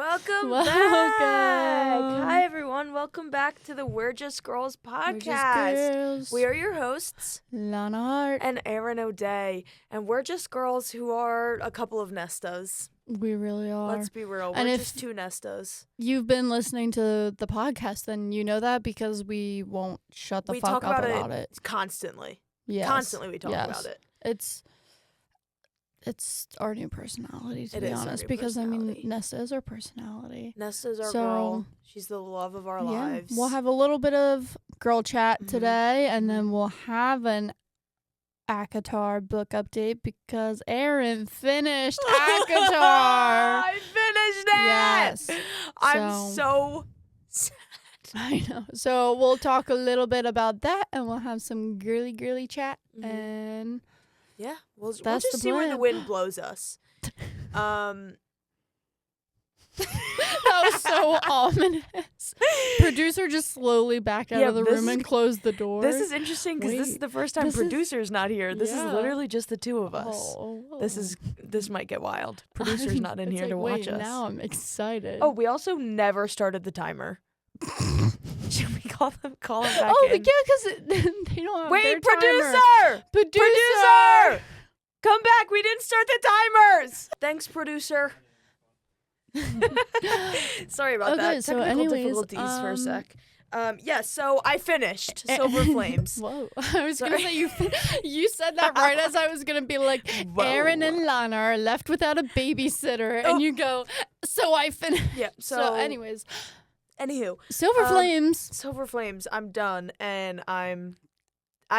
Welcome back. Hi, everyone. Welcome back to the We're Just Girls podcast. We're just girls. We are your hosts, Lana and Erin O'Day, and we're just girls who are a couple of nestas. We really are. Let's be real. And we're if just two nestas. You've been listening to the podcast, then you know that because we won't shut the fuck up about it. Constantly. Yes. Constantly we talk about it. It's our new personality, to It be is our honest, new because personality. Nesta is our personality. Nesta's our So, girl. She's the love of our lives. We'll have a little bit of girl chat today, and then we'll have an ACOTAR book update because Erin finished ACOTAR. I finished it. Yes. I'm so sad. I know. So we'll talk a little bit about that, and we'll have some girly chat, and yeah, we'll just the see where the plan. wind blows us. That was so ominous. Producer just slowly backed out of the room and closed the door. This is interesting because this is the first time producer's not here. This is literally just the two of us. Oh. This might get wild. Producer's not in here to watch us. Now I'm excited. Oh, we also never started the timer. Should we call him back in? Yeah, because they don't have their producer! timer. Producer! Come back. We didn't start the timers. Thanks, producer. Sorry about that. So Technical anyways, difficulties for a sec. So I finished Silver Flames. Whoa. I was going to say, you said that right as I was going to be like, Whoa. Erin and Lana are left without a babysitter. And you go, so I finished. Yeah. So anyways. Anywho. Silver Flames. I'm done. And I'm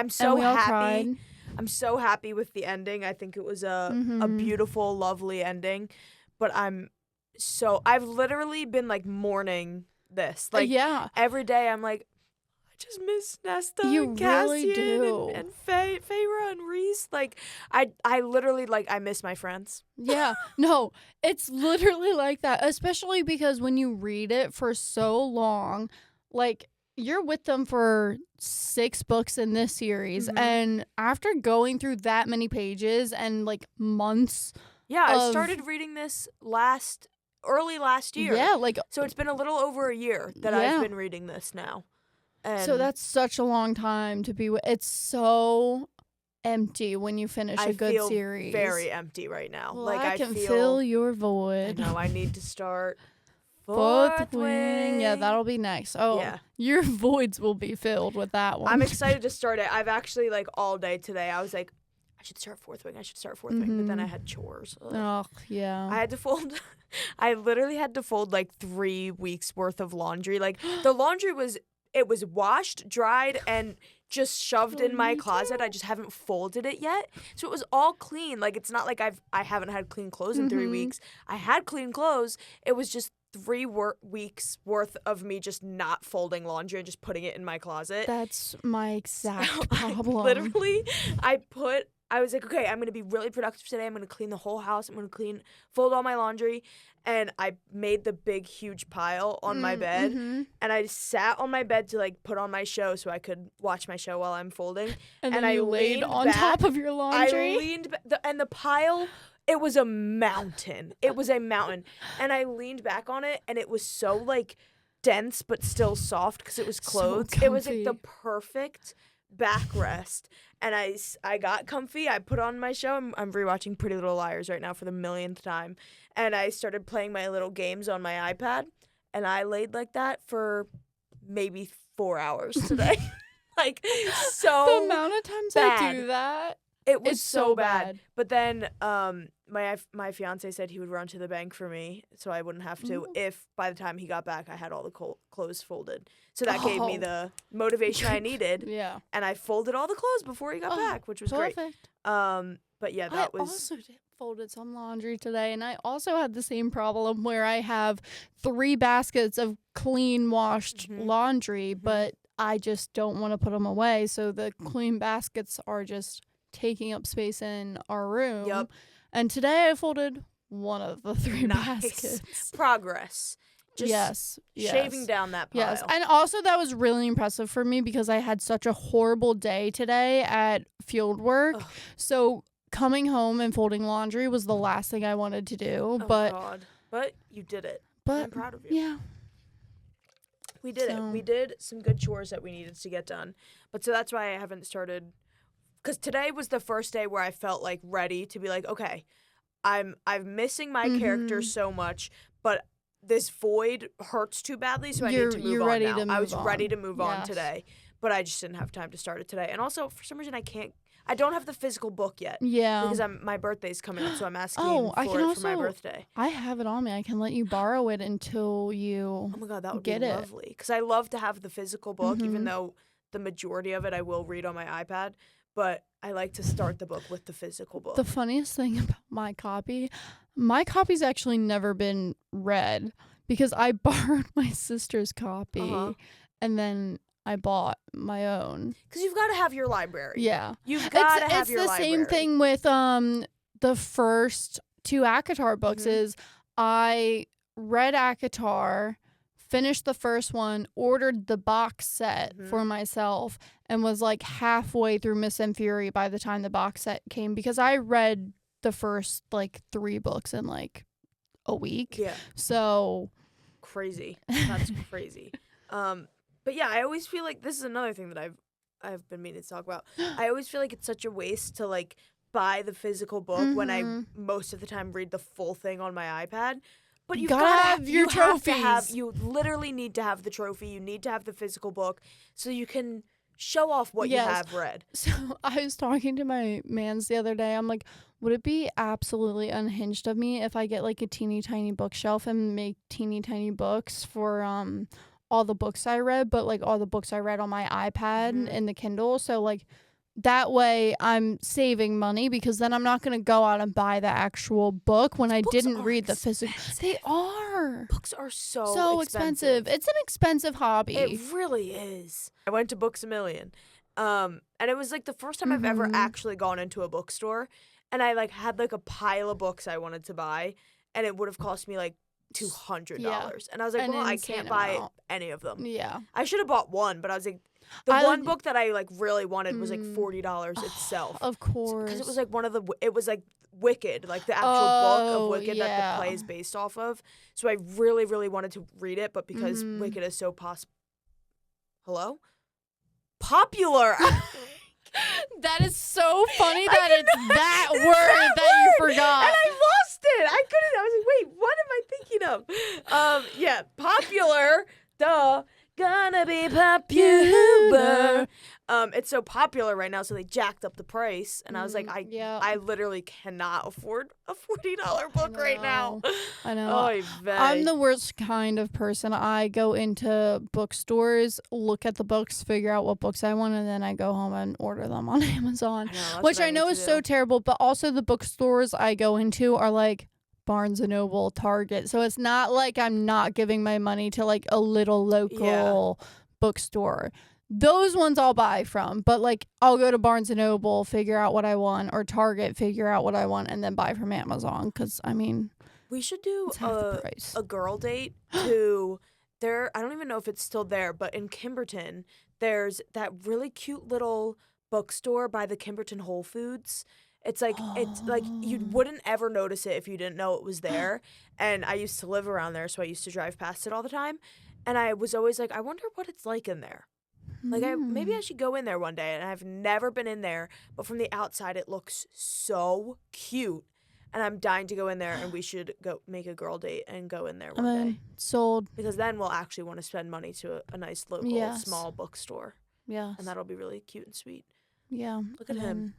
so happy. Cried. I'm so happy with the ending. I think it was a beautiful, lovely ending. But I've literally been like mourning this. Like every day I'm like, I just miss Nesta and Cassian really do. and Feyre and Reese. Like I literally I miss my friends. Yeah. No, it's literally like that. Especially because when you read it for so long, like you're with them for 6 books in this series. And after going through that many pages and like months. Yeah, I started reading this early last year. Yeah, so it's been a little over a year that I've been reading this now. And so that's such a long time to be with. It's so empty when you finish a good series. I feel very empty right now. Well, I can fill your void. I know, I need to start Fourth Wing. Yeah, that'll be next. Oh, yeah. Your voids will be filled with that one. I'm excited to start it. I've actually all day today I was like, I should start Fourth Wing. But then I had chores. Ugh. Oh, yeah. I had to fold. I literally had to fold 3 weeks worth of laundry. The laundry was washed, dried, and just shoved in my closet. I just haven't folded it yet. So it was all clean. It's not like I haven't had clean clothes in 3 weeks. I had clean clothes. It was just 3 weeks worth of me just not folding laundry and just putting it in my closet. That's my exact problem. I was like, okay, I'm going to be really productive today. I'm going to clean the whole house. I'm going to fold all my laundry. And I made the big, huge pile on my bed. And I sat on my bed to, put on my show so I could watch my show while I'm folding. And then you laid on top of your laundry? I leaned back. And the pile, it was a mountain. It was a mountain. And I leaned back on it, and it was so, dense but still soft because it was clothes. So it was, the perfect backrest. And I got comfy. I put on my show. I'm rewatching Pretty Little Liars right now for the millionth time. And I started playing my little games on my iPad. And I laid like that for maybe 4 hours today. So the amount of times bad. I do that. It was so bad. But then my fiance said he would run to the bank for me so I wouldn't have to if by the time he got back I had all the clothes folded. So that gave me the motivation I needed. Yeah. And I folded all the clothes before he got back, which was great. But yeah, that was... I also folded some laundry today, and I also had the same problem where I have 3 baskets of clean washed laundry, but I just don't want to put them away. So the clean baskets are just taking up space in our room. Yep. And today I folded one of the 3 baskets. Progress. Just shaving down that pile. Yes, and also that was really impressive for me because I had such a horrible day today at field work. Ugh. So coming home and folding laundry was the last thing I wanted to do. Oh, God. But you did it. But I'm proud of you. Yeah. We did it. We did some good chores that we needed to get done. But so that's why I haven't started. Because today was the first day where I felt like ready to be like, okay, I'm missing my character so much, but this void hurts too badly, so I need to move on now. I was ready to move on today, but I just didn't have time to start it today. And also, for some reason, I don't have the physical book yet. Yeah. Because my birthday's coming up, so I'm asking for it for my birthday. I have it on me. I can let you borrow it until you Oh my God, that would be lovely. Because I love to have the physical book, even though the majority of it I will read on my iPad. But I like to start the book with the physical book. The funniest thing about my copy's actually never been read because I borrowed my sister's copy and then I bought my own. Because you've got to have your library. Yeah. You've got to have your library. It's the same thing with the first 2 ACOTAR books is I read ACOTAR, finished the first one, ordered the box set for myself, and was like halfway through Miss and Fury by the time the box set came because I read the first like 3 books in like a week. Yeah. So crazy. That's crazy. But yeah, I always feel like this is another thing that I've been meaning to talk about. I always feel like it's such a waste to like buy the physical book when I most of the time read the full thing on my iPad. But you gotta have your trophies. You literally need to have the trophy. You need to have the physical book so you can show off what you have read. So I was talking to my mans the other day. I'm like, would it be absolutely unhinged of me if I get like a teeny tiny bookshelf and make teeny tiny books for all the books I read, but like all the books I read on my iPad and the Kindle? So like that way I'm saving money because then I'm not going to go out and buy the actual book when I didn't read the physical. They are. Books are so expensive. It's an expensive hobby. It really is. I went to Books A Million. And it was like the first time I've ever actually gone into a bookstore, and I like had like a pile of books I wanted to buy, and it would have cost me like $200. And I was like, well, I can't buy any of them. Yeah. I should have bought one, but I was like, the one book that I like really wanted was like $40 itself. Of course. Because it was like it was like Wicked, like the actual book of Wicked that the play is based off of. So I really, really wanted to read it, but because Wicked is so popular. That is so funny that it's that word that you forgot. And I lost it. I couldn't. I was like, wait, what am I thinking of? Yeah, popular. Duh. Gonna be popular. It's so popular right now, so they jacked up the price, and I was like, I literally cannot afford a $40 book right now. I know. I'm the worst kind of person. I go into bookstores, look at the books, figure out what books I want, and then I go home and order them on Amazon, which I know is so terrible. But also the bookstores I go into are like Barnes & Noble, Target. So it's not like I'm not giving my money to like a little local bookstore. Those ones I'll buy from, but like I'll go to Barnes & Noble, figure out what I want, or Target, figure out what I want, and then buy from Amazon. Because I mean, we should do a girl date to there. I don't even know if it's still there, but in Kimberton, there's that really cute little bookstore by the Kimberton Whole Foods. It's like you wouldn't ever notice it if you didn't know it was there. And I used to live around there, so I used to drive past it all the time. And I was always like, I wonder what it's like in there. Like, maybe I should go in there one day. And I've never been in there, but from the outside, it looks so cute. And I'm dying to go in there, and we should go make a girl date and go in there one day. Sold. Because then we'll actually want to spend money to a nice local small bookstore. Yeah. And that'll be really cute and sweet. Yeah. Look at him.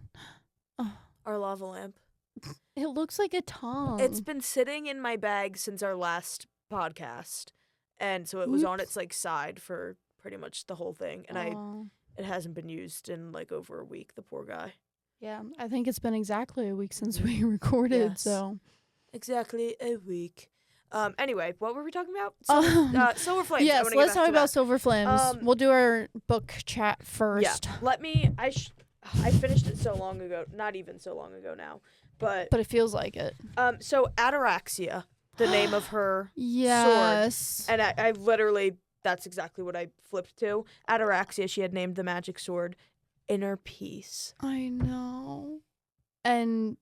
Our lava lamp. It looks like a tongue. It's been sitting in my bag since our last podcast. And so it was on its like side for pretty much the whole thing. And it hasn't been used in like over a week, the poor guy. Yeah, I think it's been exactly a week since we recorded, so. Exactly a week. Anyway, what were we talking about? Silver Flames. Yes, let's talk about Silver Flames. We'll do our book chat first. Yeah, I finished it so long ago. Not even so long ago now. But it feels like it. So Ataraxia, the name of her sword. And I literally, that's exactly what I flipped to. Ataraxia, she had named the magic sword Inner Peace. I know. And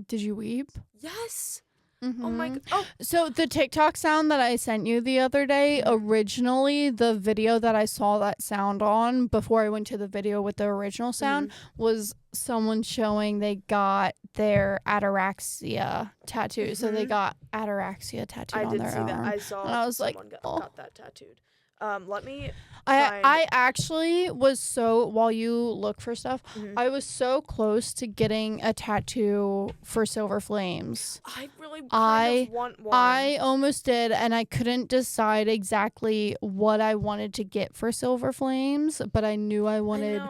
did you weep? Yes. Oh my god. Oh, So the TikTok sound that I sent you the other day, originally the video that I saw that sound on before I went to the video with the original sound was someone showing they got their ataraxia tattoo. So they got ataraxia tattooed on their arm. I saw and I was someone like, got that tattooed. Let me I actually was so, while you look for stuff, Mm-hmm. I was so close to getting a tattoo for Silver Flames. I really kind of want one. I almost did, and I couldn't decide exactly what I wanted to get for Silver Flames, but I knew I wanted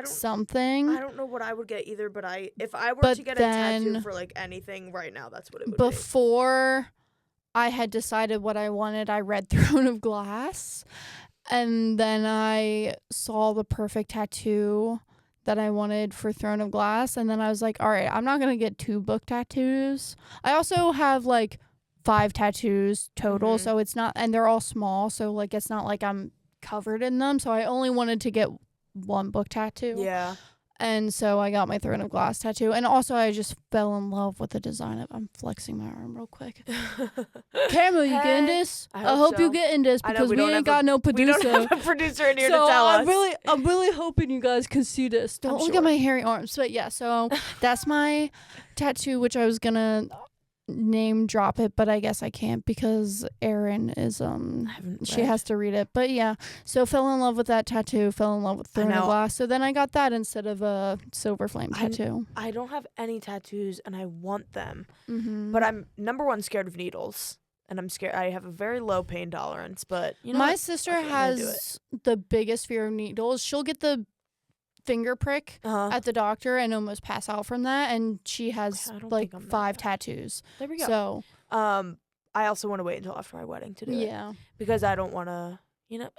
something. I don't know what I would get either, but if I were to get a tattoo for like anything right now, that's what it would be. Before I had decided what I wanted, I read Throne of Glass, and then I saw the perfect tattoo that I wanted for Throne of Glass, and then I was like, all right, I'm not going to get 2 book tattoos. I also have like 5 tattoos total, so it's not, and they're all small, so like it's not like I'm covered in them, so I only wanted to get 1 book tattoo. Yeah. And so I got my Throne of Glass tattoo. And also I just fell in love with the design of I'm flexing my arm real quick. Camera, you getting this? I hope you getting this because we ain't got no producer. We don't have a producer in here to tell us. I'm really hoping you guys can see this. Don't look at my hairy arms. But yeah, so that's my tattoo, which I was gonna name drop it, but I guess I can't because Erin is she has to read it. But yeah, so fell in love with that tattoo, fell in love with Throne of Glass. So then I got that instead of a Silver Flame tattoo. I don't have any tattoos and I want them. But I'm number one scared of needles. And I'm scared. I have a very low pain tolerance, but you know my sister has the biggest fear of needles. She'll get the finger prick at the doctor and almost pass out from that, and she has like 5 tattoos. There we go. So I also want to wait until after my wedding to do it because I don't want to,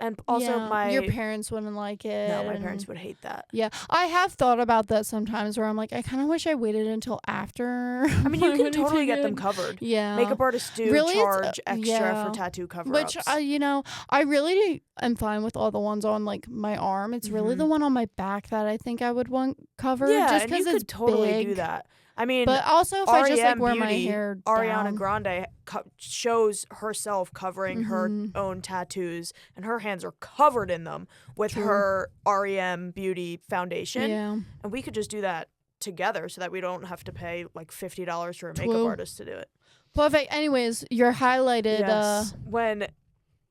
and also your parents wouldn't like it. No, my parents would hate that. Yeah, I have thought about that sometimes where I'm like, I kind of wish I waited until after. I mean, you can totally get them covered. Yeah, makeup artists do charge extra for tattoo cover-ups. Which I really am fine with all the ones on like my arm. It's really the one on my back that I think I would want covered. Yeah, just and you it's could totally big. do that. I mean, but also if I just like wear my hair down. Ariana Grande shows herself covering her own tattoos, and her hands are covered in them with her REM Beauty foundation. Yeah, and we could just do that together so that we don't have to pay like $50 for a makeup artist to do it. Perfect. Anyways, you're highlighted. Yes. When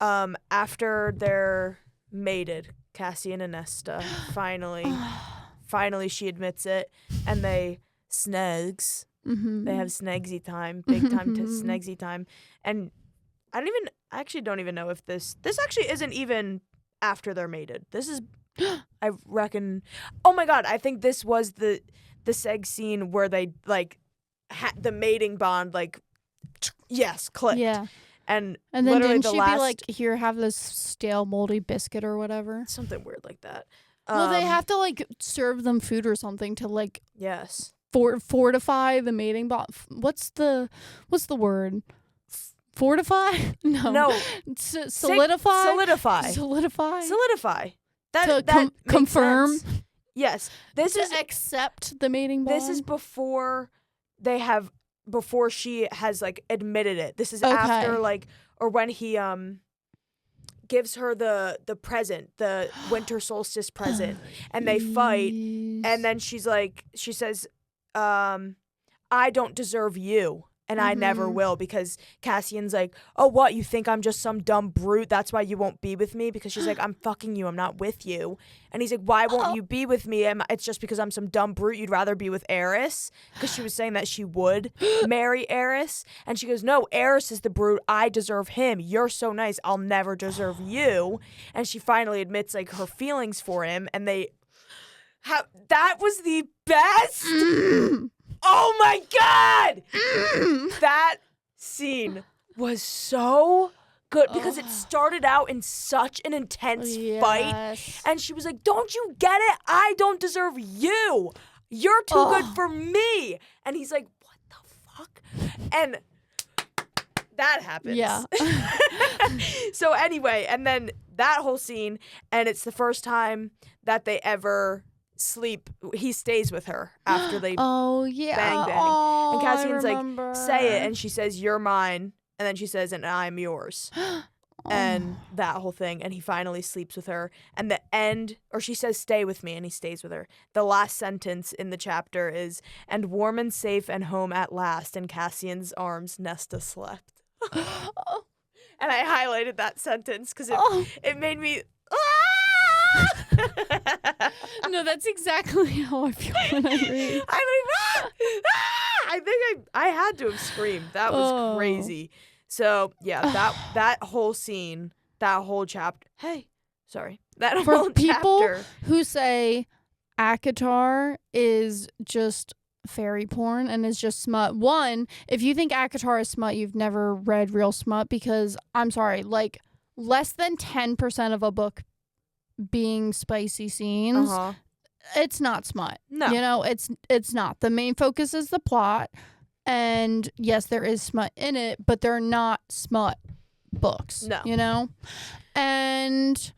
after they're mated, Cassie and Anesta finally she admits it, and they snegs. They have snegsy time, big time to snegsy time. And I actually don't even know if this actually isn't even after they're mated. This is I reckon, oh my god, I think this was the seg scene where they like the mating bond like clicked. Yeah. And then didn't she be like, here, have this stale moldy biscuit or whatever? Something weird like that. Well, they have to like serve them food or something to like fortify the mating bond. What's the word? Fortify? No. Solidify. That confirm. Yes. This is accept the mating bond. This is before she has like admitted it. This is after like, or when he gives her the present, the winter solstice present, and they fight, and then she says, I don't deserve you, and I never will, because Cassian's like, oh, what, you think I'm just some dumb brute, that's why you won't be with me? Because she's like, I'm fucking you, I'm not with you. And he's like, why won't you be with me? It's just because I'm some dumb brute, you'd rather be with Eris? Because she was saying that she would marry Eris, and she goes, no, Eris is the brute, I deserve him, you're so nice, I'll never deserve you. And she finally admits like her feelings for him, and that was the best. Oh my god! That scene was so good because it started out in such an intense fight, and she was like, don't you get it? I don't deserve you. You're too good for me. And he's like, what the fuck? And that happens. Yeah. So anyway, and then that whole scene, and it's the first time that they ever he stays with her after they Oh yeah. bang. Oh, And Cassian's I like, say it, and she says, you're mine, and then she says, and I'm yours. And that whole thing, and he finally sleeps with her. And the end, or she says, stay with me, and he stays with her. The last sentence in the chapter is, and warm and safe and home at last, in Cassian's arms Nesta slept. And I highlighted that sentence because it made me... No, that's exactly how I feel when I read. I think I had to have screamed. That was crazy. So yeah, that whole scene, that whole chapter. Hey, sorry. That For whole people chapter. who say ACOTAR is just fairy porn and is just smut. One, if you think ACOTAR is smut, you've never read real smut, because I'm sorry, like less than 10% of a book being spicy scenes, it's not smut. No. You know, it's not. The main focus is the plot. And yes, there is smut in it, but they're not smut books. No. You know? And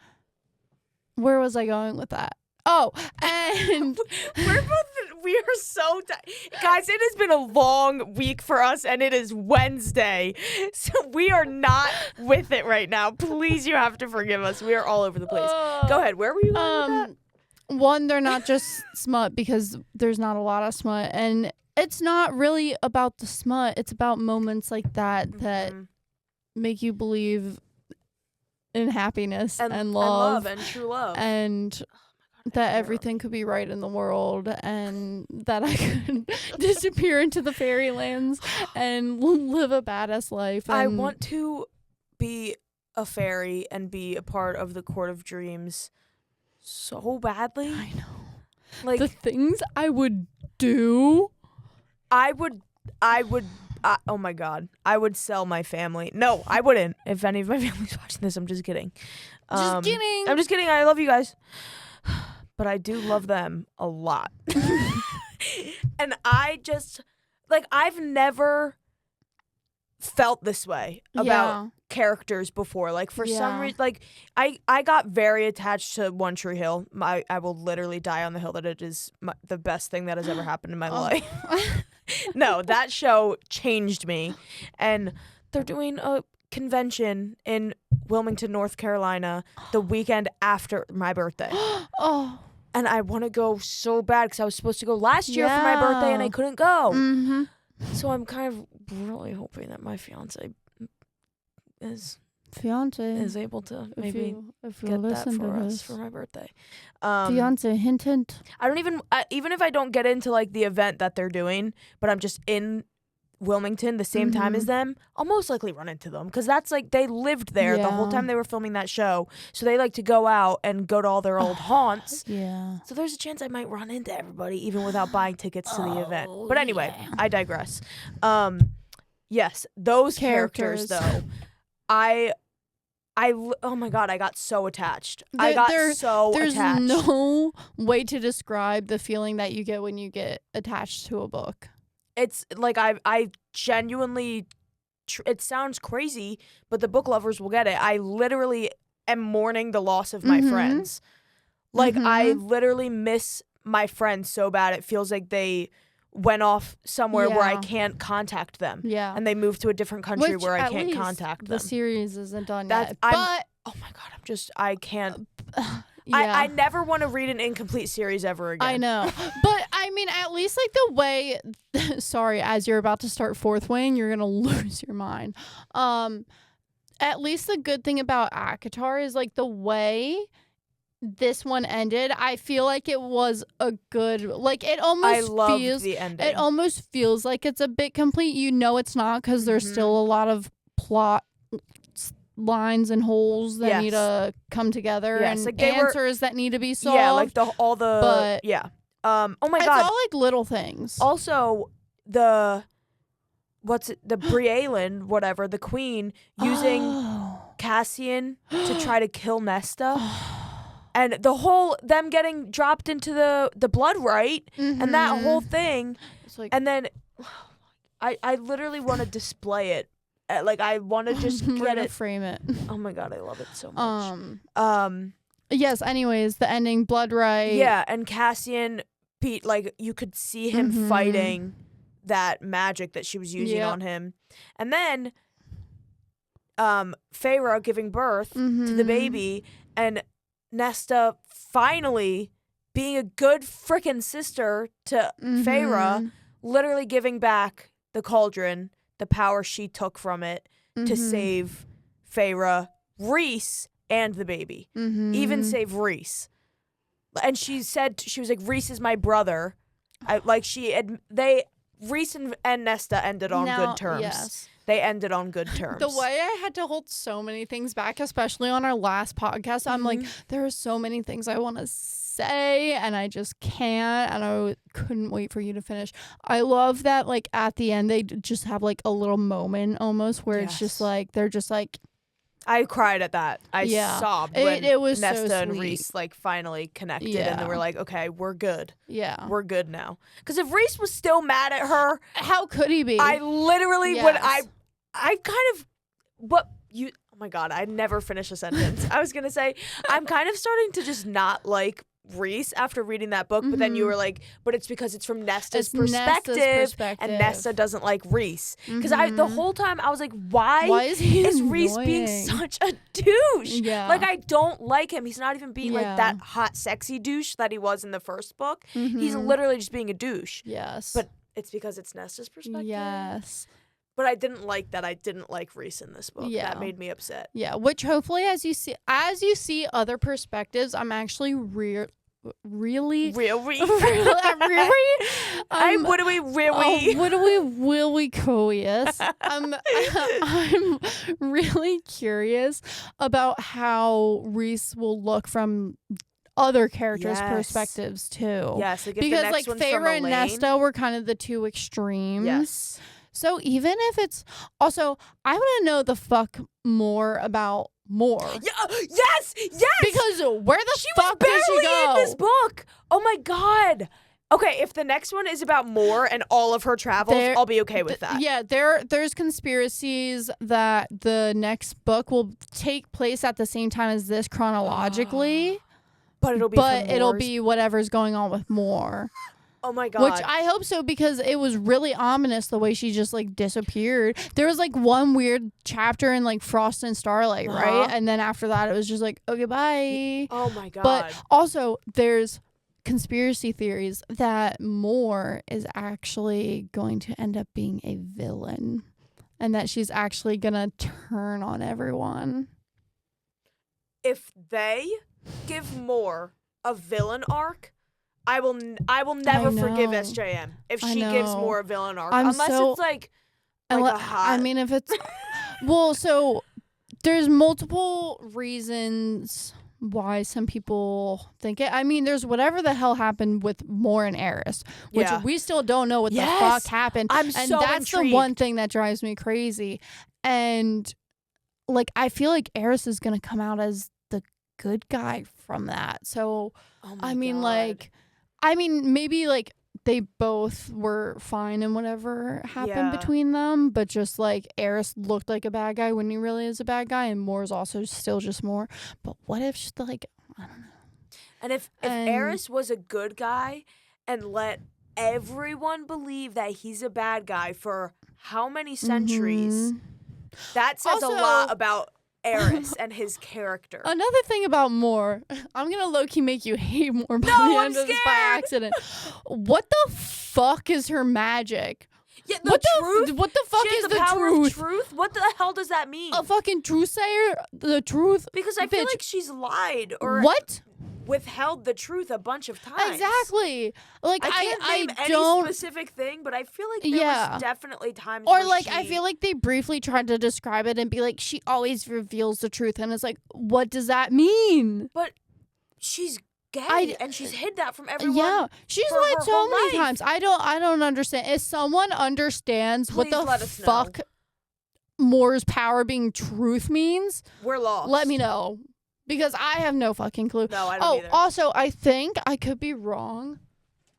where was I going with that? Oh, and we are so guys, it has been a long week for us, and it is Wednesday. So we are not with it right now. Please, you have to forgive us. We are all over the place. Go ahead. Where were you going with that? One, they're not just smut because there's not a lot of smut, and it's not really about the smut. It's about moments like that make you believe in happiness and love and true love, and that everything could be right in the world, and that I could disappear into the fairylands and live a badass life. I want to be a fairy and be a part of the Court of Dreams so badly. I know. Like the things I would do. I would, oh my God, I would sell my family. No, I wouldn't. If any of my family's watching this, I'm just kidding. Just kidding. I'm just kidding. I love you guys. But I do love them a lot. And I just, like, I've never felt this way about characters before. Like, for some reason, like, I got very attached to One Tree Hill. I will literally die on the hill that it is the best thing that has ever happened in my life. No, that show changed me. And they're doing a convention in Wilmington, North Carolina, the weekend after my birthday. And I want to go so bad because I was supposed to go last year for my birthday and I couldn't go. So I'm kind of really hoping that my fiance is able to maybe get that for us for my birthday. Fiance, hint, hint. I don't even if I don't get into like the event that they're doing, but I'm just in Wilmington the same time as them, I'll most likely run into them because that's like they lived there the whole time they were filming that show, so they like to go out and go to all their old haunts. So there's a chance I might run into everybody even without buying tickets to the event. But anyway, I digress. Yes, those characters though, oh my God, I got so attached. There's attached. No way to describe the feeling that you get when you get attached to a book. It's like I genuinely, it sounds crazy, but the book lovers will get it. I literally am mourning the loss of my friends. Like I literally miss my friends so bad. It feels like they went off somewhere where I can't contact them. And they moved to a different country where I can't contact them. The series isn't done yet. But oh my God, I can't. I never want to read an incomplete series ever again. I know. But I mean, at least like the way, sorry, as you're about to start Fourth Wing, you're going to lose your mind. At least the good thing about ACOTAR is like the way this one ended. I feel like it was a good, like it almost feels, the ending. It almost feels like it's a bit complete. You know it's not because there's still a lot of plot lines and holes that need to come together and like answers that need to be solved. Yeah, like oh my God. It's all like little things. Also, the Brialyn, whatever, the queen, using Cassian to try to kill Nesta. And the whole, them getting dropped into the blood right, and that whole thing. It's like, and then, I literally want to display it. Like, I want to just get it. Frame it. Oh my God, I love it so much. Yes, anyways, the ending, blood right. Yeah, and Cassian, Pete, like, you could see him fighting that magic that she was using on him. And then Feyre giving birth to the baby, and Nesta finally being a good frickin' sister to Feyre, literally giving back the cauldron, the power she took from it to save Feyre, Rhys, and the baby. Even save Rhys. And she said, she was like, Rhys is my brother. Rhys and Nesta ended on good terms. Yes. They ended on good terms. The way I had to hold so many things back, especially on our last podcast, I'm like, there are so many things I want to say and I just can't, and I couldn't wait for you to finish. I love that, like, at the end they just have like a little moment almost where it's just like, they're just like, I cried at that. I sobbed when it was Nesta so and sweet. Rhys like finally connected, and they were like, okay, we're good. Yeah. We're good now. Because if Rhys was still mad at her, how could he be? I literally would. I kind of, what you, oh my God, I never finish a sentence. I was going to say, I'm kind of starting to just not like Rhys after reading that book, but then you were like, but it's because it's from Nesta's perspective, and Nesta doesn't like Rhys. Because the whole time I was like, why is Rhys being such a douche? Yeah. Like, I don't like him. He's not even being like that hot, sexy douche that he was in the first book. He's literally just being a douche. Yes. But it's because it's Nesta's perspective. Yes. But I didn't like that. I didn't like Rhys in this book. Yeah. That made me upset. Yeah, which hopefully as you see other perspectives, I'm actually really curious. I'm really curious about how Rhys will look from other characters' perspectives too. Yes, like because like Feyre and Nesta were kind of the two extremes. Yes. So even if it's also, I want to know the fuck more about Moore. Yes. Because where the fuck did she go? In this book. Oh my God. Okay, if the next one is about Moore and all of her travels, I'll be okay with that. Yeah, there's conspiracies that the next book will take place at the same time as this chronologically. But it'll be whatever's going on with Moore. Oh my God. Which I hope so, because it was really ominous the way she just like disappeared. There was like one weird chapter in like Frost and Starlight, right? And then after that it was just like, okay, bye. Oh my God. But also there's conspiracy theories that Moore is actually going to end up being a villain, and that she's actually gonna turn on everyone. If they give Moore a villain arc, I will never forgive SJM if she gives Moore a villain arc. Unless it's like a hot... I mean, if it's... Well, so there's multiple reasons why some people think it. I mean, there's whatever the hell happened with Moore and Eris, which we still don't know what the fuck happened. And that's intrigued. The one thing that drives me crazy. And like, I feel like Eris is going to come out as the good guy from that. So, I mean, maybe like they both were fine and whatever happened between them, but just like Eris looked like a bad guy when he really is a bad guy, and Moore's also still just Moore. But what if she's like, I don't know. And if Eris was a good guy and let everyone believe that he's a bad guy for how many centuries, that says also, a lot about Eris and his character. Another thing about Moore, I'm gonna low-key make you hate Moore by the end of this by accident. What the fuck is her magic? Yeah, what the fuck is the truth? Truth? What the hell does that mean? A fucking truth sayer? The truth? Because I feel like she's lied or withheld the truth a bunch of times. Exactly. Like I don't any specific thing, but I feel like there was definitely times. Or like I feel like they briefly tried to describe it and be like, she always reveals the truth, and it's like, what does that mean? But she's gay, and she's hid that from everyone. Yeah, she's lied so many times. I don't understand. If someone understands Please what the fuck Moore's power being truth means, we're lost. Let me know. Because I have no fucking clue. No, I don't either. Also, I think I could be wrong.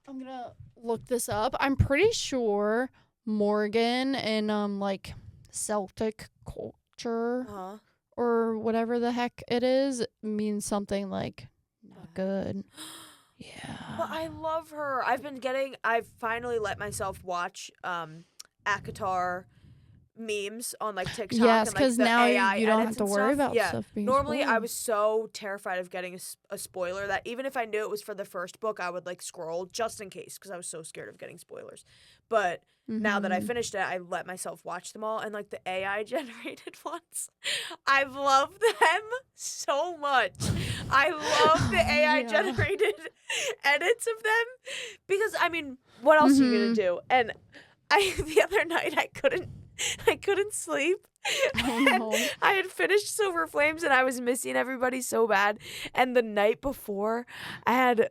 I'm gonna look this up. I'm pretty sure Morgan in like Celtic culture or whatever the heck it is means something like not good. Yeah. But I love her. I've finally let myself watch ACOTAR memes on like TikTok. Yes, and because like, the now AI you don't have edits to and worry stuff. about stuff being Normally, I spoiled. was so terrified of getting a spoiler that even if I knew it was for the first book, I would like scroll just in case because I was so scared of getting spoilers. But now that I finished it, I let myself watch them all, and like the AI generated ones, I've loved them so much. I love the AI generated edits of them because I mean, what else are you gonna do? And the other night I couldn't sleep. And I had finished Silver Flames and I was missing everybody so bad. And the night before, I had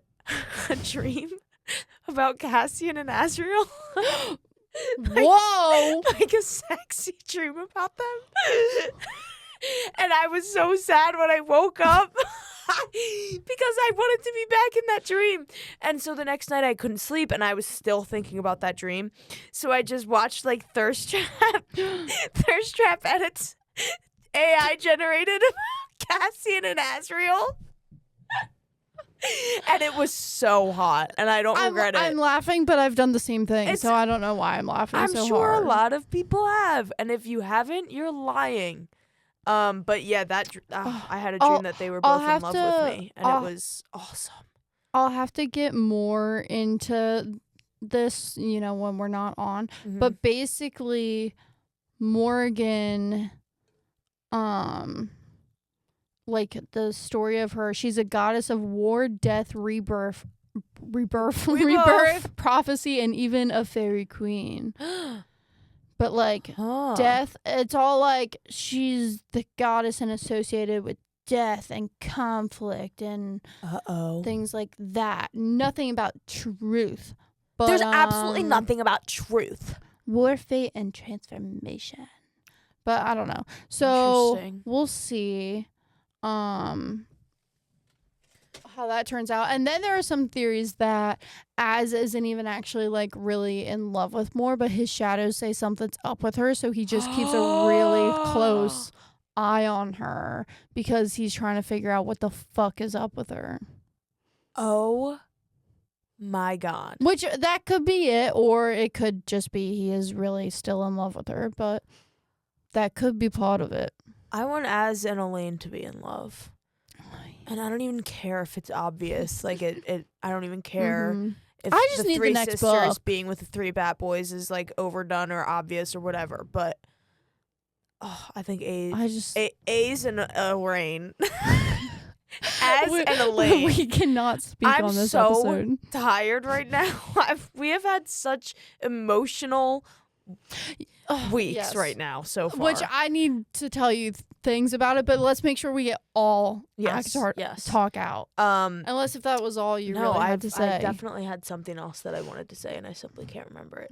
a dream about Cassian and Azriel. Whoa! Like a sexy dream about them. And I was so sad when I woke up because I wanted to be back in that dream. And so the next night I couldn't sleep and I was still thinking about that dream. So I just watched like Thirst Trap edits, AI generated Cassian and Azriel. And it was so hot, and I don't regret it. I'm laughing, but I've done the same thing, so I don't know why I'm laughing so hard. I'm sure a lot of people have, and if you haven't, you're lying. But yeah, I had a dream that they were both in love with me, and it was awesome. I'll have to get more into this, when we're not on. But basically, Morgan, like the story of her, she's a goddess of war, death, rebirth, prophecy, and even a fairy queen. But like death, it's all like she's the goddess and associated with death and conflict and things like that. Nothing about truth. But there's absolutely nothing about truth. War, fate, and transformation. But I don't know. So we'll see how that turns out. And then there are some theories that Az isn't even actually like really in love with Moore, but his shadows say something's up with her, so he just keeps a really close eye on her because he's trying to figure out what the fuck is up with her. Oh my God. Which that could be it, or it could just be he is really still in love with her, but that could be part of it. I want Az and Elaine to be in love. And I don't even care if it's obvious. Like I don't even care if I just the need three the next sisters book. being with the three bat boys is like overdone or obvious or whatever. But I think A's and Elaine. Az and Elaine. We cannot speak on this episode. I'm so tired right now. We have had such emotional weeks right now so far. Which I need to tell you things about it, but let's make sure we get all ACOTAR talk out. Unless if that was all you really had to say. I definitely had something else that I wanted to say and I simply can't remember it.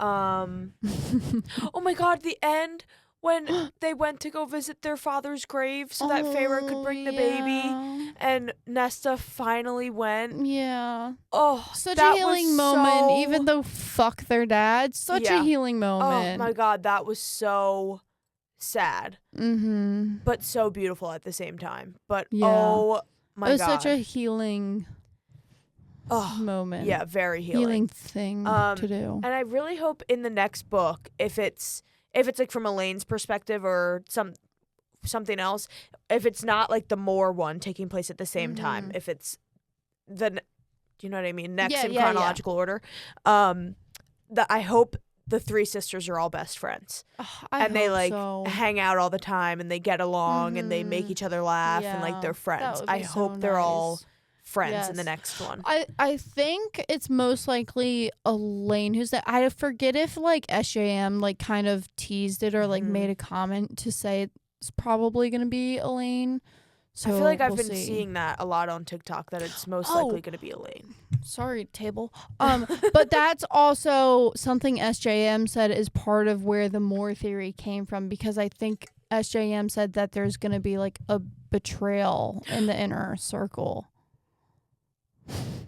Oh my God, the end when they went to go visit their father's grave so that Feyre could bring the baby and Nesta finally went. Yeah. Oh, such a healing moment, even though fuck their dad. Such a healing moment. Oh my God, that was so sad. But so beautiful at the same time. But oh my God. It was such a healing moment. Yeah, very healing thing to do. And I really hope in the next book, if it's like from Elaine's perspective or something else, if it's not like the Moore one taking place at the same time, if it's do you know what I mean? Next in chronological order. That I hope the three sisters are all best friends. And they like hang out all the time and they get along and they make each other laugh and like they're friends. I hope they're all friends in the next one. I think it's most likely Elaine who's that. I forget if like SJM like kind of teased it or like made a comment to say it's probably going to be Elaine. So I feel like I've been seeing that a lot on TikTok that it's most likely going to be Elaine. Sorry, table. But that's also something SJM said is part of where the Moore theory came from, because I think SJM said that there's going to be like a betrayal in the inner circle.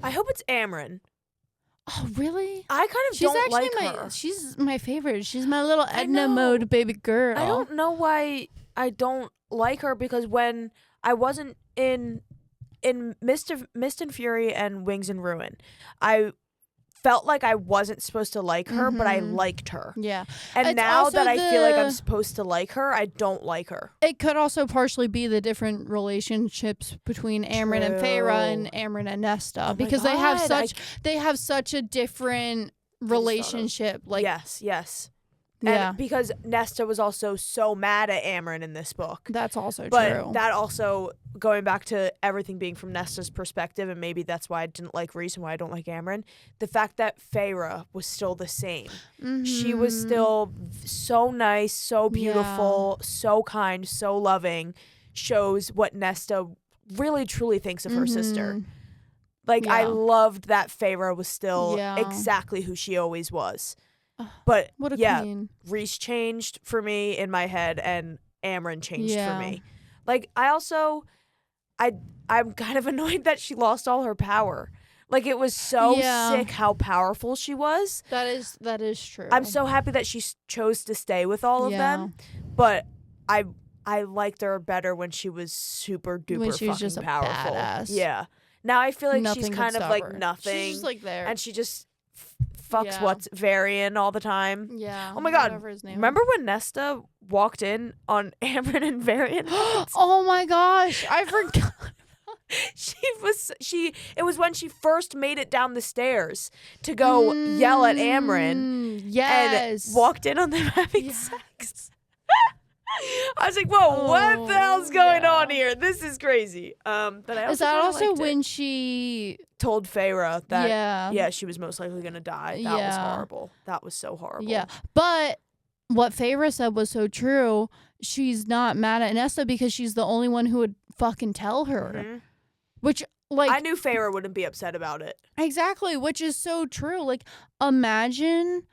I hope it's Amryn. Oh, really? I kind of don't like her. She's my favorite. She's my little Edna mode baby girl. I don't know why don't like her because when I wasn't in Mist and Fury and Wings and Ruin, I felt like I wasn't supposed to like her, but I liked her. Yeah. And It's now also that I feel like I'm supposed to like her, I don't like her. It could also partially be the different relationships between Amren and Feyre and Amren and Nesta, because they have such a different relationship. Like yes. Yeah. And because Nesta was also so mad at Amren in this book. That's also true. But that also, going back to everything being from Nesta's perspective, and maybe that's why I didn't like Rhys and why I don't like Amren, the fact that Feyre was still the same. She was still so nice, so beautiful, so kind, so loving, shows what Nesta really truly thinks of her sister. Like, I loved that Feyre was still exactly who she always was. But what a queen. Rhys changed for me in my head, and Amren changed for me. Like, I'm kind of annoyed that she lost all her power. Like, it was so sick how powerful she was. That is true. I'm so happy that she chose to stay with all of them, but I liked her better when she was super duper when she was fucking just a powerful. badass. Yeah. Now I feel like Nothing she's could kind of stop like her. nothing. She's just like there. And she just fucks what's Varian all the time. Yeah. Oh my god. Whatever his name Remember when Nesta walked in on Amren and Varian? Oh my gosh. I forgot. It was when she first made it down the stairs to go yell at Amren. Yes. And walked in on them having sex. I was like, whoa, what the hell's going on here? This is crazy. But I also is that also when it. she told Feyre that she was most likely gonna die? That was horrible. That was so horrible. Yeah. But what Feyre said was so true. She's not mad at Nesta because she's the only one who would fucking tell her. Which, like, I knew Feyre wouldn't be upset about it. Exactly, which is so true. Like, imagine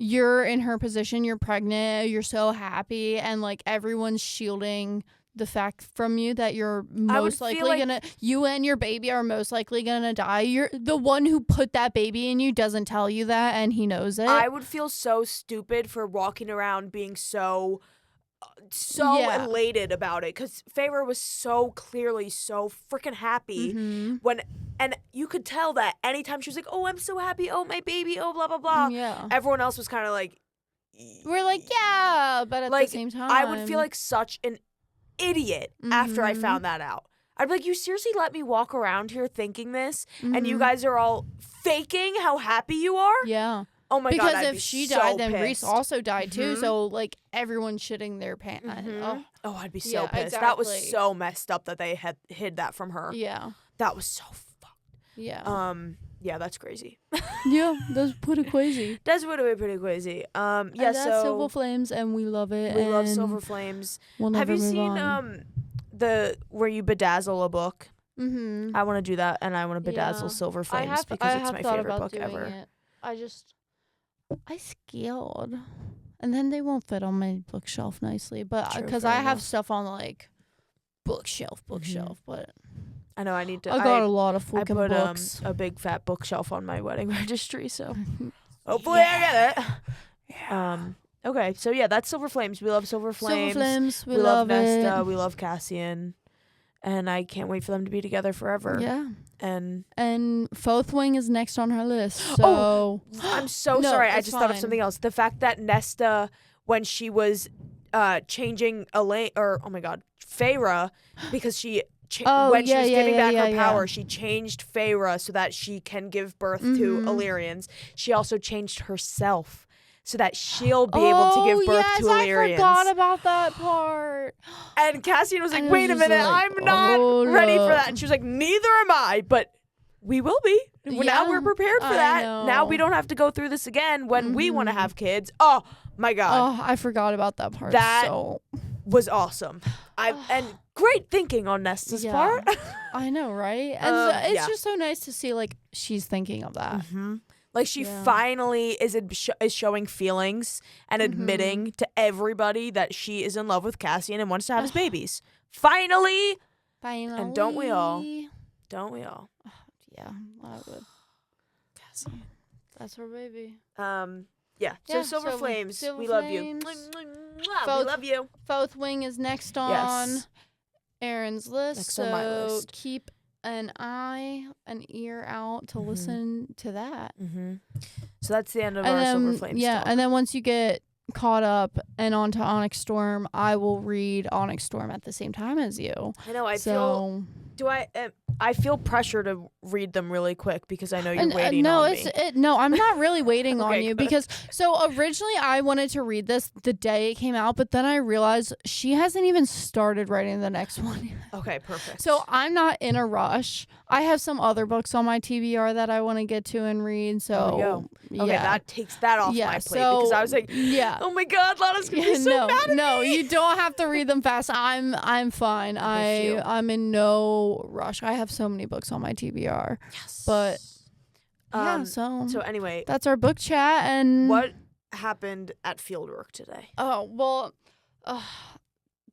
you're in her position, you're pregnant, you're so happy, and like everyone's shielding the fact from you that you're most likely you and your baby are most likely gonna die. You're the one who put that baby in you doesn't tell you that, and he knows it. I would feel so stupid for walking around being so elated about it, because Feyre was so clearly so freaking happy and you could tell that anytime she was like, oh, I'm so happy, oh, my baby, oh, blah blah blah, everyone else was kind of like, we're like, yeah, but at the same time I would feel like such an idiot after I found that out. I'd be like, you seriously let me walk around here thinking this, and you guys are all faking how happy you are? Yeah. Oh my god! Because if she died, then Rhys also died too. Mm-hmm. So like everyone's shitting their pants. Oh, I'd be so pissed. Exactly. That was so messed up that they had hid that from her. Yeah. That was so fucked. Yeah. Yeah, that's crazy. Yeah, that's pretty crazy. That's pretty crazy. Yeah. And that's so Silver Flames, and we love it. We love Silver Flames. We'll never Have you move seen on. the where you bedazzle a book? Mm-hmm. I want to do that, and I want to bedazzle Silver Flames because it's my favorite book ever. I scared, and then they won't fit on my bookshelf nicely. But True, because fair I have enough. stuff on like bookshelf. But I know I need to. I got a lot of I fucking put books. a big fat bookshelf on my wedding registry, so hopefully I get it. Yeah. Okay, so yeah, that's Silver Flames. We love Silver Flames. Silver Flames, we love love Nesta. it. We love Cassian, and I can't wait for them to be together forever. Yeah. And Fourthwing is next on her list. So I'm so No, sorry. I it's just thought of fine. something else. The fact that Nesta, when she was changing Elaine, or oh my god, Feyre, because she when she was giving back her power, she changed Feyre so that she can give birth to Illyrians. She also changed herself so that she'll be able to give birth to Illyrians. I forgot about that part. And Cassian was like, And wait a minute, like, I'm not hold ready for up. that. And she was like, neither am I, but we will be. Now Yeah, we're prepared for I that. know. Now we don't have to go through this again when we want to have kids. Oh my God. Oh, I forgot about that part. That was awesome. And great thinking on Nesta's part. I know, right? And so it's yeah. just so nice to see like she's thinking of that. Like she finally is showing feelings and admitting to everybody that she is in love with Cassian and wants to have his babies. Finally. And don't we all? Don't we all? Yeah, I would. That's her baby. Yeah. So Silver Flames, Silver we Flames. love you. We love you. Fourth Wing is next on Erin's list. Next on my list. Keep an ear out to listen to that. Mm-hmm. So that's the end of our Silver Flames talk. And then once you get caught up and onto Onyx Storm, I will read Onyx Storm at the same time as you. I know. I feel pressure to read them really quick because I know you're waiting on me. No, I'm not really waiting on you good. because originally I wanted to read this the day it came out, but then I realized she hasn't even started writing the next one yet. Okay, perfect. So I'm not in a rush. I have some other books on my TBR that I want to get to and read. So okay, that takes that off my plate because I was like, oh my God, Lana's gonna be so mad at me. You don't have to read them fast. I'm fine. I'm in no rush. I have so many books on my TBR. Yes. But so anyway, that's our book chat. And what happened at fieldwork today? Oh, well,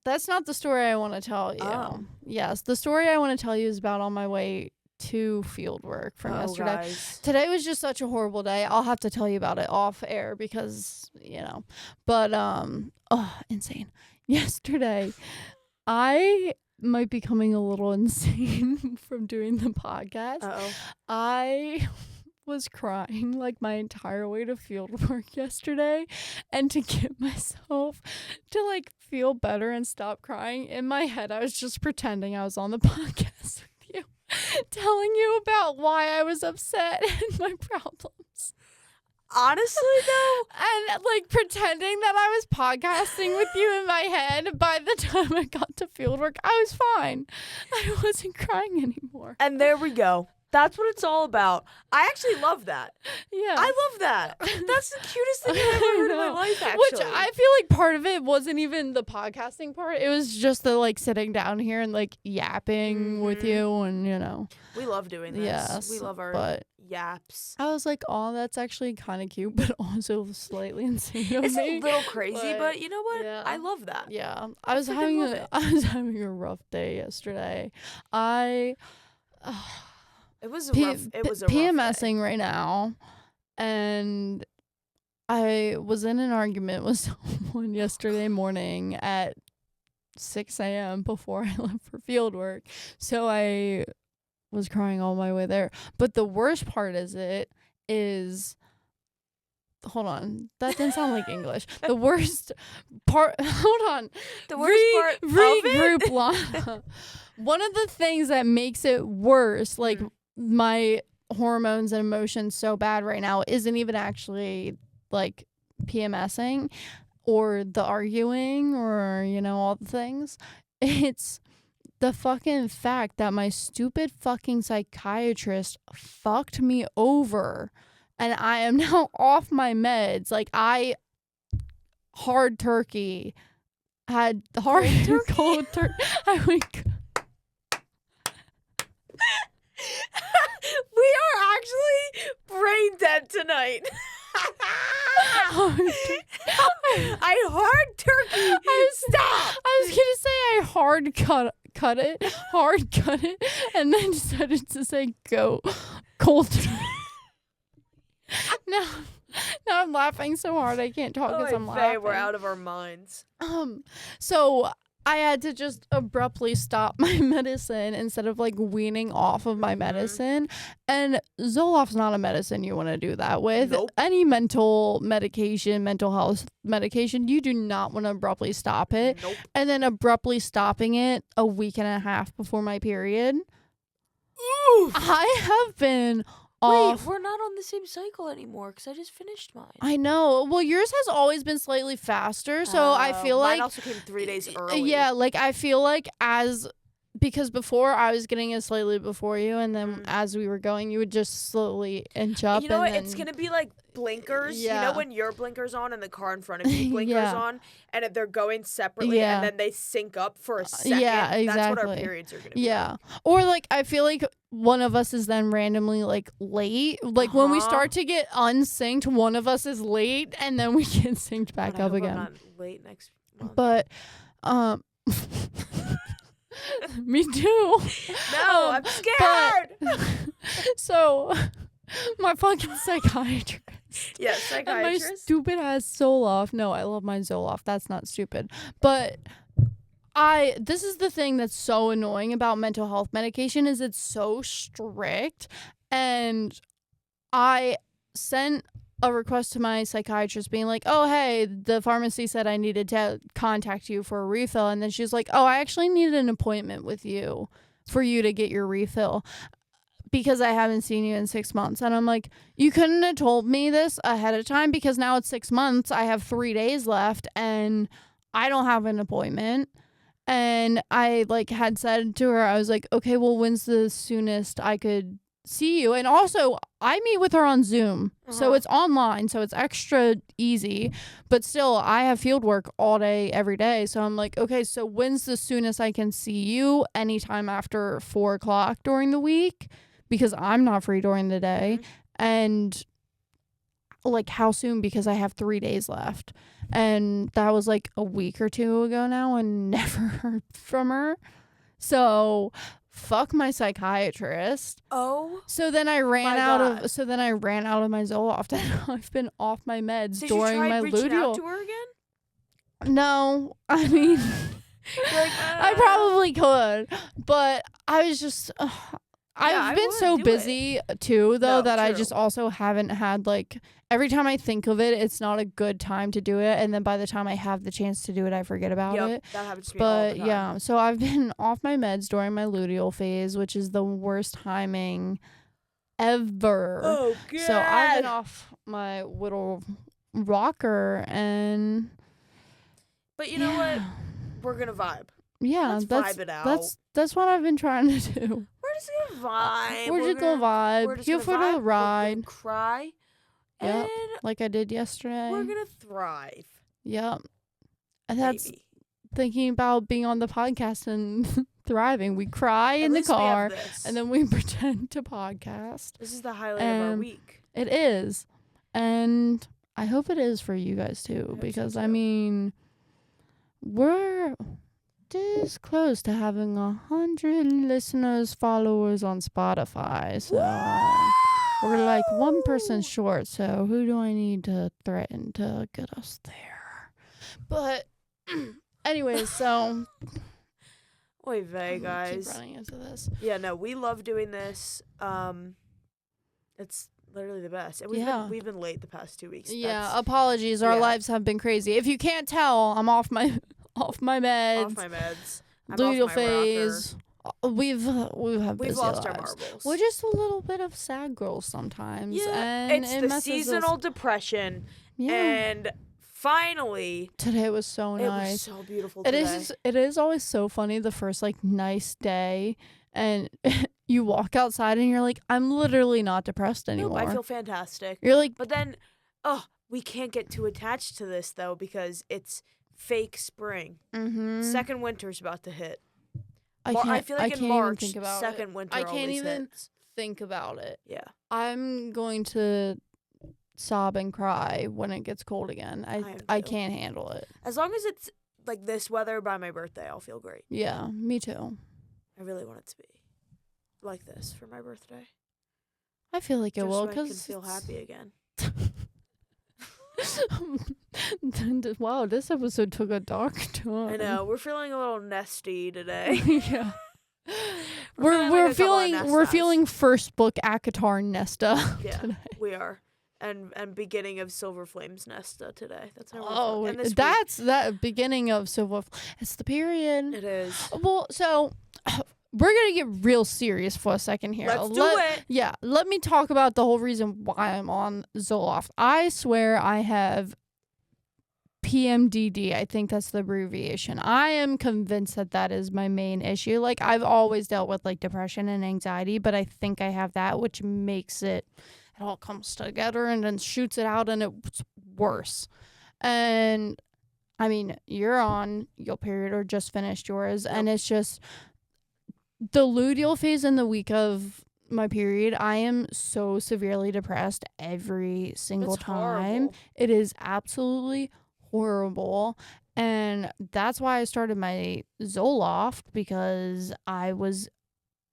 that's not the story I want to tell you. Oh. Yes, the story I want to tell you is about on my way to fieldwork from yesterday. Guys. Today was just such a horrible day. I'll have to tell you about it off air because, but insane. Yesterday, I might be becoming a little insane from doing the podcast. Uh-oh. I was crying like my entire way to fieldwork yesterday, and to get myself to like feel better and stop crying, in my head I was just pretending I was on the podcast with you, telling you about why I was upset and my problems. Honestly, though, and like pretending that I was podcasting with you in my head, by the time I got to fieldwork, I was fine. I wasn't crying anymore. And there we go. That's what it's all about. I actually love that. Yeah. I love that. That's the cutest thing I've ever heard in my life, actually. Which I feel like part of it wasn't even the podcasting part. It was just the like sitting down here and like yapping with you, and we love doing this. Yes, we love our yaps. I was like, oh, that's actually kind of cute, but also slightly insane. It's a little crazy, but you know what? Yeah. I love that. Yeah. I was having a rough day yesterday. It was a rough PMSing right now, and I was in an argument with someone yesterday morning at 6 a.m. before I left for fieldwork, so I was crying all my way there. But the worst part is hold on, that didn't sound like English. The worst part, hold on. The worst part regroup, Lana. One of the things that makes it worse, like my hormones and emotions so bad right now, isn't even actually like PMSing or the arguing or all the things. It's the fucking fact that my stupid fucking psychiatrist fucked me over, and I am now off my meds. Like, hard turkey had hard cold turkey. I went. We are actually brain dead tonight. I hard turkey. Stop. I was gonna say I hard cut it, and then decided to say go cold turkey. Now I'm laughing so hard I can't talk because I'm laughing. We're out of our minds. So I had to just abruptly stop my medicine instead of like weaning off of my medicine. And Zoloft's not a medicine you want to do that with. Nope. Any mental health medication, you do not want to abruptly stop it. Nope. And then abruptly stopping it a week and a half before my period. Oof. I have been off. Wait, we're not on the same cycle anymore because I just finished mine. I know. Well, yours has always been slightly faster, so I feel mine like also came 3 days early. Yeah, like I feel like because before I was getting it slightly before you, and then as we were going, you would just slowly inch up. You know what? It's gonna be like blinkers. Yeah. You know when your blinkers on and the car in front of you blinkers on, and they're going separately, and then they sync up for a second. Yeah, exactly. That's what our periods are gonna be. Yeah, or like I feel like one of us is then randomly like late. Like when we start to get unsynced, one of us is late, and then we get synced back up again. I'm not late next month. But me too. No, I'm scared. So my fucking psychiatrist Yes, And my psychiatrist. stupid ass Zoloft. No, I love my Zoloft. That's not stupid. But this is the thing that's so annoying about mental health medication is it's so strict. And I sent a request to my psychiatrist being like, oh, hey, the pharmacy said I needed to contact you for a refill. And then she's like, oh, I actually need an appointment with you for you to get your refill because I haven't seen you in 6 months. And I'm like, you couldn't have told me this ahead of time because now it's 6 months. I have 3 days left and I don't have an appointment. And I had said to her, I was like, okay, well, when's the soonest I could see you? And also, I meet with her on Zoom. So it's online, so it's extra easy. But still, I have field work all day, every day. So I'm like, okay, so when's the soonest I can see you? Anytime after 4 o'clock during the week? Because I'm not free during the day. And how soon? Because I have 3 days left. And that was a week or 2 ago now and never heard from her. So fuck my psychiatrist. Oh. So then I ran out of my Zoloft and I've been off my meds during my luteal. Did you try reaching out to her again? No. I mean I probably could, but I was just I've been so busy too, though, that I just also haven't had every time I think of it, it's not a good time to do it, and then by the time I have the chance to do it, I forget about it. That happens to me all the time. Yeah, so I've been off my meds during my luteal phase, which is the worst timing ever. Oh god. So I've been off my little rocker, and but you know what? We're gonna vibe. Yeah, let's vibe it out. That's what I've been trying to do. We're just gonna vibe. We're just gonna vibe. We're just Here gonna for the vibe. ride. We're gonna cry. Yep. And like I did yesterday. we're gonna thrive. Yep. And that's Maybe. thinking about being on the podcast and thriving. We cry At in the least we have car this. and then we pretend to podcast. This is the highlight of our week. It is. And I hope it is for you guys too. Because I mean, we're this close to having 100 listeners, followers on Spotify. So we're one person short. So who do I need to threaten to get us there? But anyways, so Oy vey, guys. Keep running into this. Yeah, no, we love doing this. It's literally the best. And we've been late the past 2 weeks. Yeah, apologies. Our lives have been crazy. If you can't tell, I'm off my meds. Off my meds. I'm luteal off my phase. We've busy lost our lives. marbles. We're just a little bit of sad girls sometimes. Yeah, and it's it the messes seasonal us. depression. Yeah. And finally, today was so nice. It was so beautiful today. It is always so funny the first nice day and you walk outside and you're like, I'm literally not depressed anymore. Nope, I feel fantastic. You're like, but then, we can't get too attached to this though because it's fake spring. Mm-hmm. Second winter's about to hit. I feel like in March, second winter I can't even hits. think about it. Yeah. I'm going to sob and cry when it gets cold again. I can't handle it. As long as it's this weather by my birthday, I'll feel great. Yeah, me too. I really want it to be like this for my birthday. I feel like it will because I can because feel happy again. Wow, this episode took a dark turn. I know, we're feeling a little nesty today. Yeah. We're feeling first book ACOTAR Nesta. Yeah, today. we are. And beginning of Silver Flames Nesta today. That's how we're feeling. That's that beginning of Silver. It's the period. It is. Well, so we're gonna get real serious for a second here. Let's do it. Yeah, let me talk about the whole reason why I'm on Zoloft. I swear I have PMDD. I think that's the abbreviation. I am convinced that is my main issue. I've always dealt with depression and anxiety, but I think I have that, which makes it all comes together and then shoots it out and it's worse. And I mean, you're on your period or just finished yours, and it's just the luteal phase in the week of my period. I am so severely depressed every single time. Horrible. It is absolutely horrible. And that's why I started my Zoloft, because I was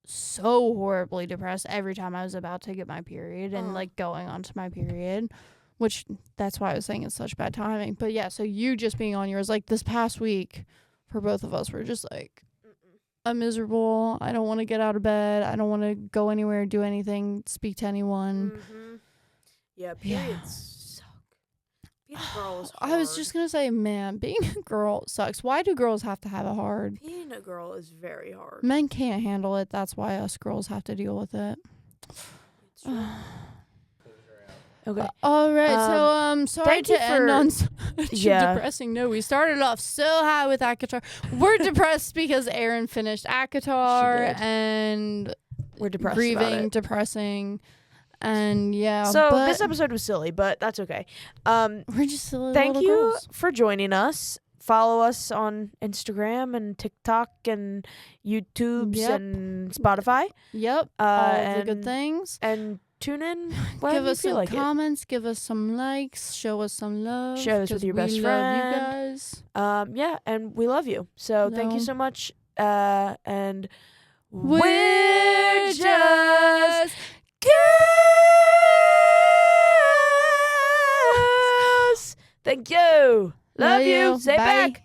so horribly depressed every time I was about to get my period and going on to my period. which that's why I was saying it's such bad timing. But yeah, so you just being on yours, like this past week for both of us, we're just like, I'm miserable. I don't want to get out of bed. I don't want to go anywhere, do anything, speak to anyone. Yeah, periods suck. Being a girl is hard. I was just going to say, man, being a girl sucks. Why do girls have to have it hard? Being a girl is very hard. Men can't handle it. That's why us girls have to deal with it. It's true. Okay. All right. So sorry to end on such a depressing note. We started off so high with ACOTAR. We're depressed because Erin finished ACOTAR and we're depressed. Grieving, depressing, and yeah. So this episode was silly, but that's okay. We're just silly. Thank little you girls. for joining us. Follow us on Instagram and TikTok and YouTube and Spotify. Yep. All the good things. And tune in. Give us some comments. Give us some likes. Show us some love. Share this with your best friend. We love you guys. Yeah, and we love you. So thank you so much. And we're just girls. Thank you. Love you. Say Bye. back.